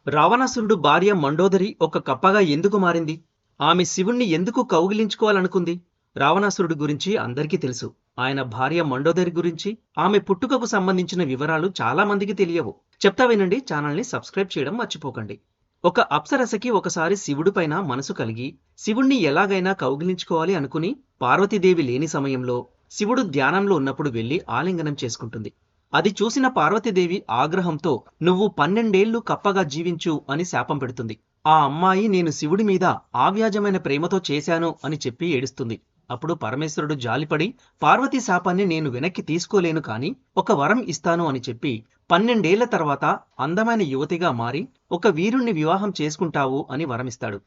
రావణాసురుడు భార్య మండోదరి ఒక కప్పగా ఎందుకు మారింది? ఆమె శివుణ్ణి ఎందుకు కౌగిలించుకోవాలనుకుంది? రావణాసురుడి గురించి అందరికీ తెలుసు. ఆయన భార్య మండోదరి గురించి, ఆమె పుట్టుకకు సంబంధించిన వివరాలు చాలా మందికి తెలియవు. చెప్తా వినండి. ఛానల్ని సబ్స్క్రైబ్ చేయడం మర్చిపోకండి. ఒక అప్సరసకి ఒకసారి శివుడిపైన మనసు కలిగి శివుణ్ణి ఎలాగైనా కౌగిలించుకోవాలి అనుకుని పార్వతీదేవి లేని సమయంలో శివుడు ధ్యానంలో ఉన్నప్పుడు వెళ్లి ఆలింగనం చేసుకుంటుంది. అది చూసిన పార్వతీదేవి ఆగ్రహంతో నువ్వు 12 ఏళ్లు కప్పగా జీవించు అని శాపం పెడుతుంది. ఆ అమ్మాయి నేను శివుడి మీద ఆవ్యాజమైన ప్రేమతో చేశాను అని చెప్పి ఏడుస్తుంది. అప్పుడు పరమేశ్వరుడు జాలిపడి పార్వతీ శాపాన్ని నేను వెనక్కి తీసుకోలేను కాని ఒక వరం ఇస్తాను అని చెప్పి 12 ఏళ్ల తర్వాత అందమైన యువతిగా మారి ఒక వీరుణ్ణి వివాహం చేసుకుంటావు అని వరమిస్తాడు.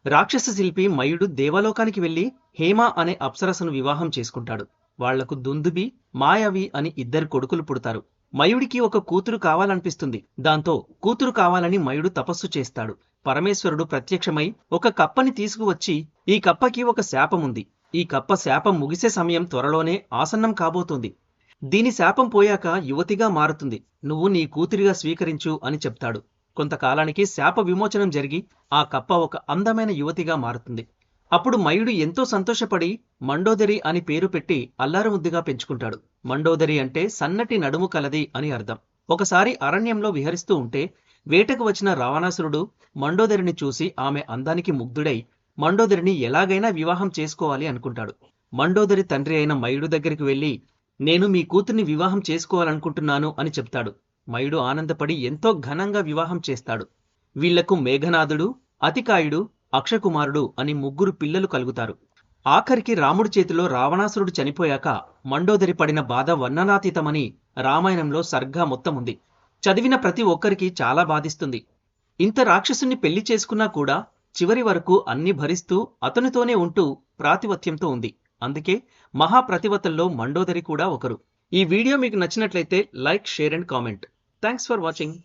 రాక్షస శిల్పి మయుడు దేవలోకానికి వెళ్లి హేమ అనే అప్సరసను వివాహం చేసుకుంటాడు. వాళ్లకు దుందుబి, మాయావి అని 2 కొడుకులు పుడతారు. మయుడికి ఒక కూతురు కావాలనిపిస్తుంది. దాంతో కూతురు కావాలని మయుడు తపస్సు చేస్తాడు. పరమేశ్వరుడు ప్రత్యక్షమై ఒక కప్పని తీసుకువచ్చి ఈ కప్పకి ఒక శాపముంది. ఈ కప్ప శాపం ముగిసే సమయం త్వరలోనే ఆసన్నం కాబోతోంది. దీని శాపం పోయాక యువతిగా మారుతుంది. నువ్వు నీ కూతురిగా స్వీకరించు అని చెప్తాడు. కొంతకాలానికి శాప విమోచనం జరిగి ఆ కప్ప ఒక అందమైన యువతిగా మారుతుంది. అప్పుడు మయుడు ఎంతో సంతోషపడి మండోదరి అని పేరు పెట్టి అల్లారుముద్దుగా పెంచుకుంటాడు. మండోదరి అంటే సన్నటి నడుము కలది అని అర్థం. ఒకసారి అరణ్యంలో విహరిస్తూ ఉంటే వేటకు వచ్చిన రావణాసురుడు మండోదరిని చూసి ఆమె అందానికి ముగ్ధుడై మండోదరిని ఎలాగైనా వివాహం చేసుకోవాలి అనుకుంటాడు. మండోదరి తండ్రి అయిన మయుడు దగ్గరికి వెళ్లి నేను మీ కూతుర్ని వివాహం చేసుకోవాలనుకుంటున్నాను అని చెప్తాడు. మయుడు ఆనందపడి ఎంతో ఘనంగా వివాహం చేస్తాడు. వీళ్లకు మేఘనాథుడు, అతికాయుడు, అక్షకుమారుడు అని 3 పిల్లలు కలుగుతారు. ఆఖరికి రాముడి చేతిలో రావణాసురుడు చనిపోయాక మండోదరి పడిన బాధ వర్ణనాతీతమని రామాయణంలో సర్గా మొత్తం ఉంది. చదివిన ప్రతి ఒక్కరికి చాలా బాధిస్తుంది. ఇంత రాక్షసుని పెళ్లి చేసుకున్నా కూడా చివరి వరకు అన్ని భరిస్తూ అతనితోనే ఉంటూ ప్రాతివత్యంతో ఉంది. అందుకే మహాప్రతివతల్లో మండోదరి కూడా ఒకరు. ఈ వీడియో మీకు నచ్చినట్లయితే like, share and comment. Thanks for watching.